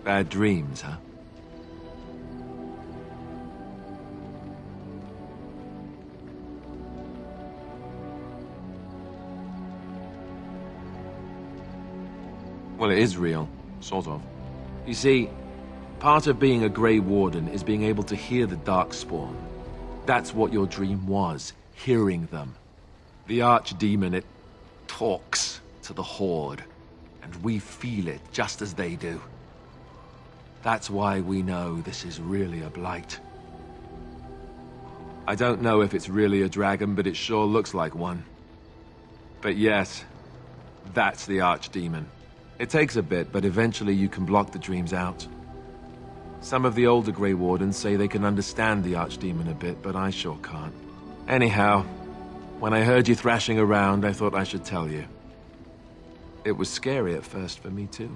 Bad dreams, huh? Well, it is real. Sort of. You see, part of being a Grey Warden is being able to hear the Darkspawn. That's what your dream was, hearing them. The archdemon, it talks to the Horde, and we feel it just as they do. That's why we know this is really a blight. I don't know if it's really a dragon, but it sure looks like one. But yes, that's the archdemon. It takes a bit, but eventually you can block the dreams out. Some of the older Grey Wardens say they can understand the archdemon a bit, but I sure can't. Anyhow, when I heard you thrashing around, I thought I should tell you. It was scary at first for me, too.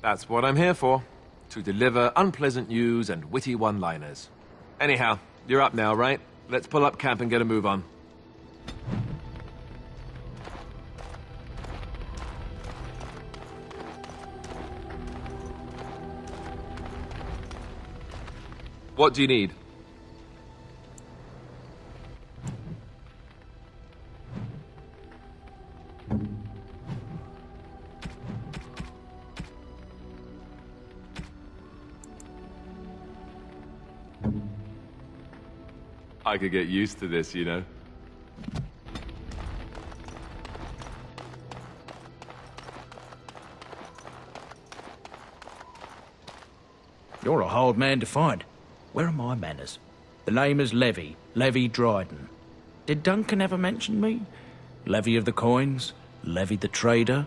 That's what I'm here for. To deliver unpleasant news and witty one-liners. Anyhow, you're up now, right? Let's pull up camp and get a move on. What do you need? I could get used to this, you know. You're a hard man to find. Where are my manners? The name is Levy Dryden. Did Duncan ever mention me? Levy of the coins? Levy the trader?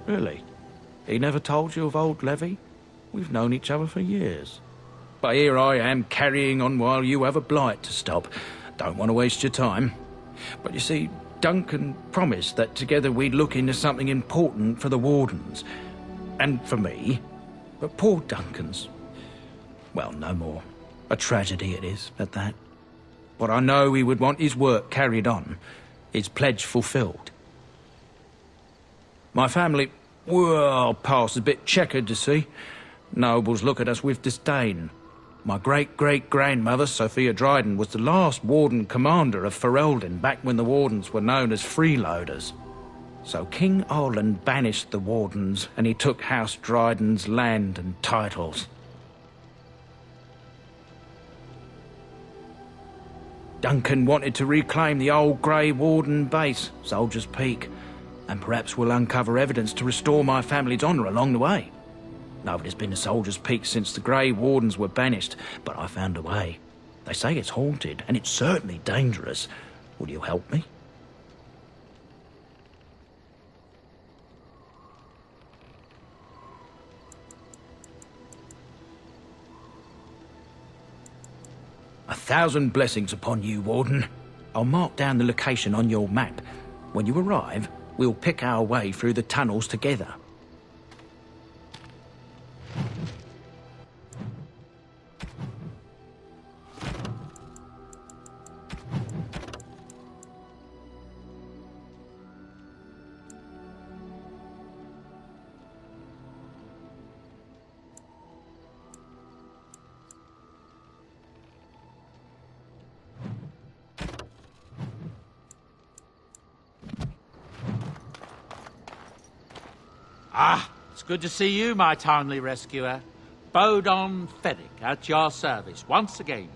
Really? He never told you of old Levy? We've known each other for years. But here I am carrying on while you have a blight to stop. Don't want to waste your time. But you see, Duncan promised that together we'd look into something important for the Wardens. And for me. But poor Duncan's... well, no more. A tragedy it is, at that. But I know he would want his work carried on. His pledge fulfilled. My family... well, past a bit checkered, to see. Nobles look at us with disdain. My great-great-grandmother, Sophia Dryden, was the last Warden commander of Ferelden back when the Wardens were known as freeloaders. So King Arland banished the Wardens, and he took House Dryden's land and titles. Duncan wanted to reclaim the old Grey Warden base, Soldier's Peak, and perhaps we'll uncover evidence to restore my family's honour along the way. Nobody's been to Soldier's Peak since the Grey Wardens were banished, but I found a way. They say it's haunted, and it's certainly dangerous. Will you help me? A thousand blessings upon you, Warden. I'll mark down the location on your map. When you arrive, we'll pick our way through the tunnels together. Ah, it's good to see you, my timely rescuer. Bodon Fennick, at your service, once again.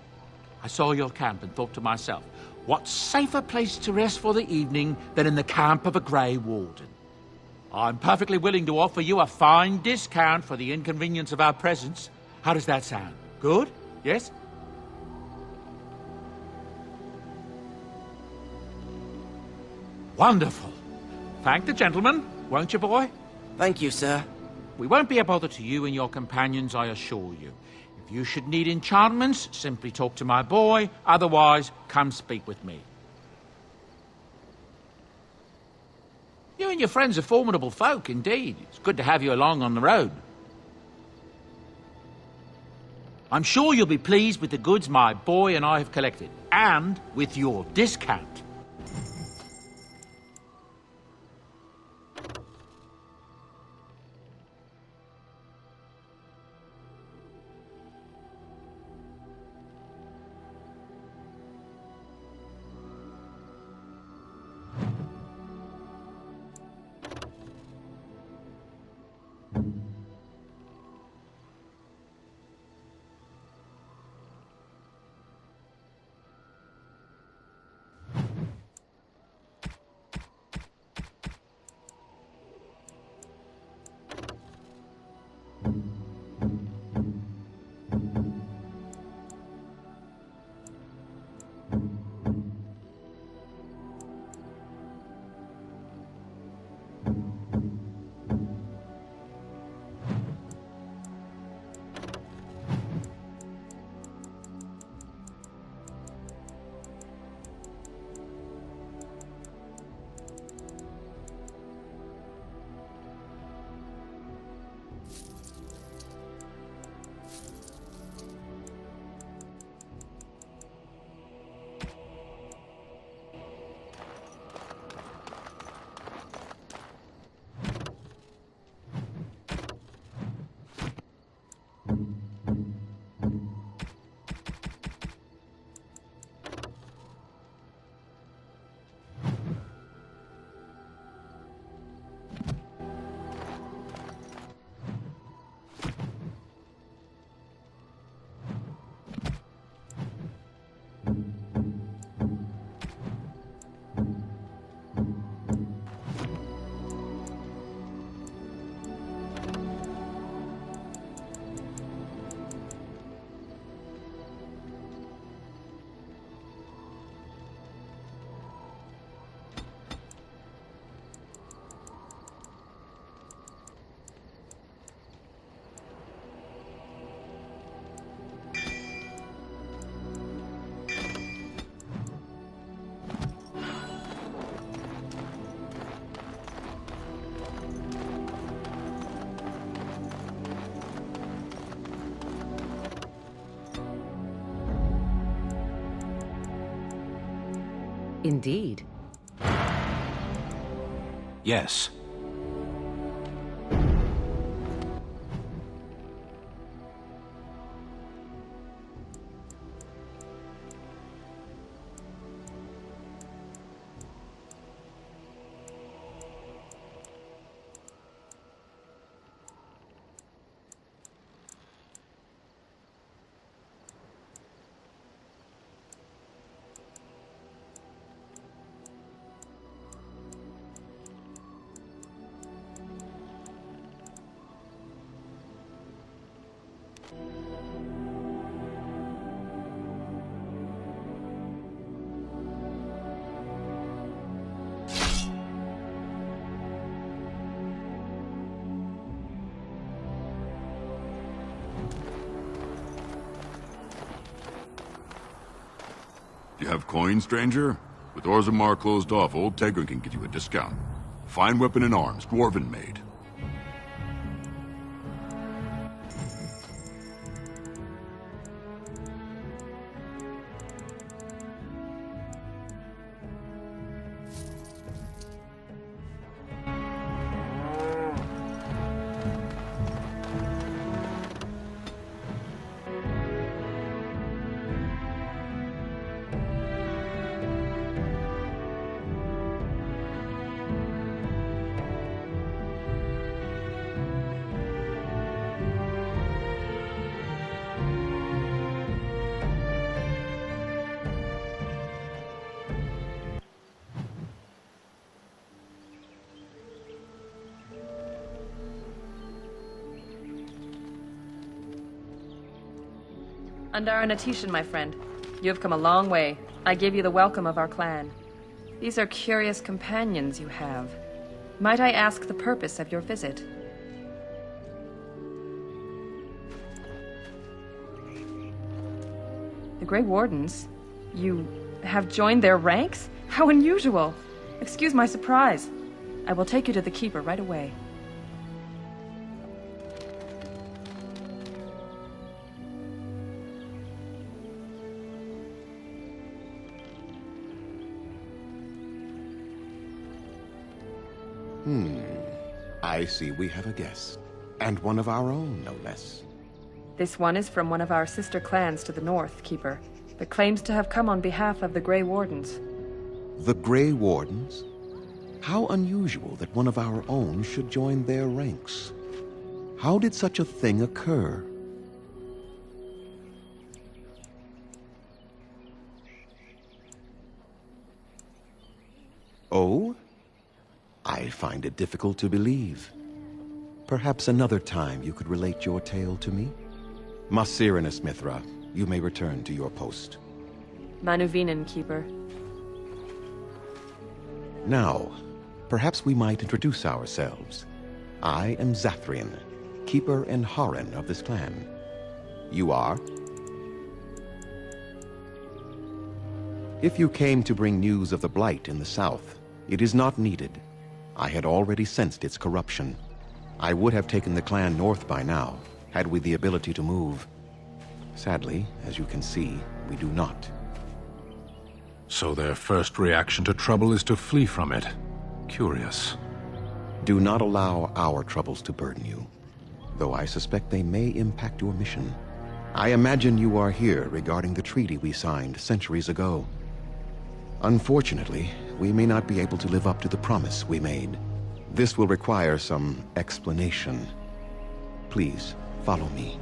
I saw your camp and thought to myself, what safer place to rest for the evening than in the camp of a Grey Warden? I'm perfectly willing to offer you a fine discount for the inconvenience of our presence. How does that sound? Good? Yes? Wonderful. Thank the gentleman, won't you, boy? Thank you, sir. We won't be a bother to you and your companions, I assure you. If you should need enchantments, simply talk to my boy. Otherwise, come speak with me. You and your friends are formidable folk, indeed. It's good to have you along on the road. I'm sure you'll be pleased with the goods my boy and I have collected, and with your discount. Indeed. Yes. You have coin, stranger? With Orzammar closed off, old Tegrin can get you a discount. Fine weapon and arms, dwarven made. Andara Natishan, my friend. You have come a long way. I give you the welcome of our clan. These are curious companions you have. Might I ask the purpose of your visit? The Grey Wardens? You have joined their ranks? How unusual! Excuse my surprise. I will take you to the Keeper right away. I see we have a guest. And one of our own, no less. This one is from one of our sister clans to the north, Keeper, but claims to have come on behalf of the Grey Wardens. The Grey Wardens? How unusual that one of our own should join their ranks. How did such a thing occur? Oh? I find it difficult to believe. Perhaps another time you could relate your tale to me? Masirinus Mithra, you may return to your post. Manuvinen, Keeper. Now, perhaps we might introduce ourselves. I am Zathrian, Keeper and Haran of this clan. You are? If you came to bring news of the Blight in the south, it is not needed. I had already sensed its corruption. I would have taken the clan north by now, had we the ability to move. Sadly, as you can see, we do not. So their first reaction to trouble is to flee from it. Curious. Do not allow our troubles to burden you, though I suspect they may impact your mission. I imagine you are here regarding the treaty we signed centuries ago. Unfortunately, we may not be able to live up to the promise we made. This will require some explanation. Please, follow me.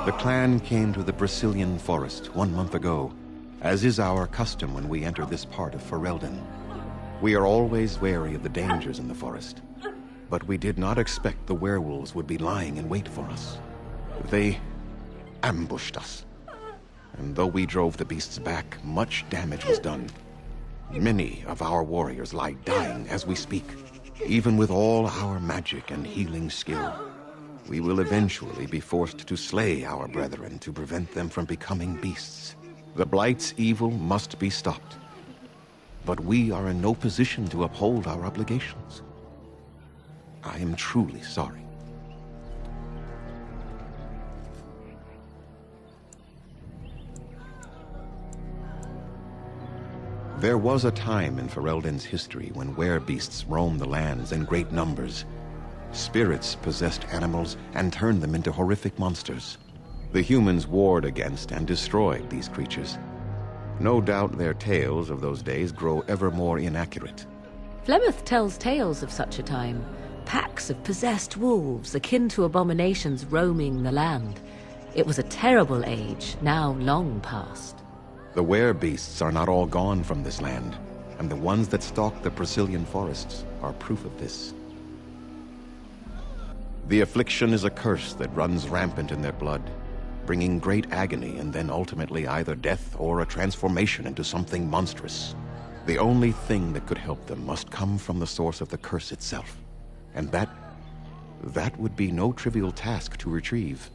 The clan came to the Brazilian forest 1 month ago, as is our custom when we enter this part of Ferelden. We are always wary of the dangers in the forest, but we did not expect the werewolves would be lying in wait for us. They ambushed us, and though we drove the beasts back, much damage was done. Many of our warriors lie dying as we speak. Even with all our magic and healing skill, we will eventually be forced to slay our brethren to prevent them from becoming beasts. The Blight's evil must be stopped, but we are in no position to uphold our obligations. I am truly sorry. There was a time in Ferelden's history when werebeasts roamed the lands in great numbers. Spirits possessed animals and turned them into horrific monsters. The humans warred against and destroyed these creatures. No doubt their tales of those days grow ever more inaccurate. Flemeth tells tales of such a time. Packs of possessed wolves, akin to abominations roaming the land. It was a terrible age, now long past. The werebeasts are not all gone from this land, and the ones that stalk the Brazilian forests are proof of this. The affliction is a curse that runs rampant in their blood, bringing great agony and then ultimately either death or a transformation into something monstrous. The only thing that could help them must come from the source of the curse itself, and that would be no trivial task to retrieve.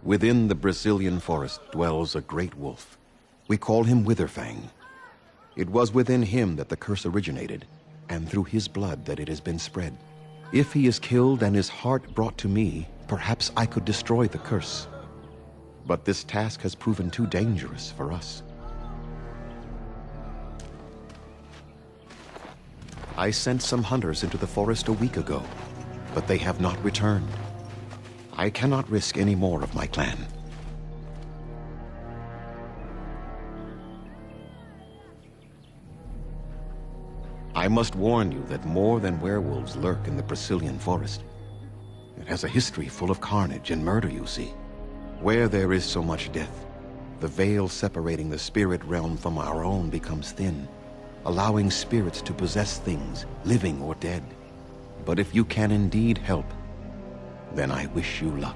Within the Brazilian forest dwells a great wolf. We call him Witherfang. It was within him that the curse originated, and through his blood that it has been spread. If he is killed and his heart brought to me, perhaps I could destroy the curse. But this task has proven too dangerous for us. I sent some hunters into the forest a week ago, but they have not returned. I cannot risk any more of my clan. I must warn you that more than werewolves lurk in the Brazilian forest. It has a history full of carnage and murder, you see. Where there is so much death, the veil separating the spirit realm from our own becomes thin, allowing spirits to possess things, living or dead. But if you can indeed help, then I wish you luck.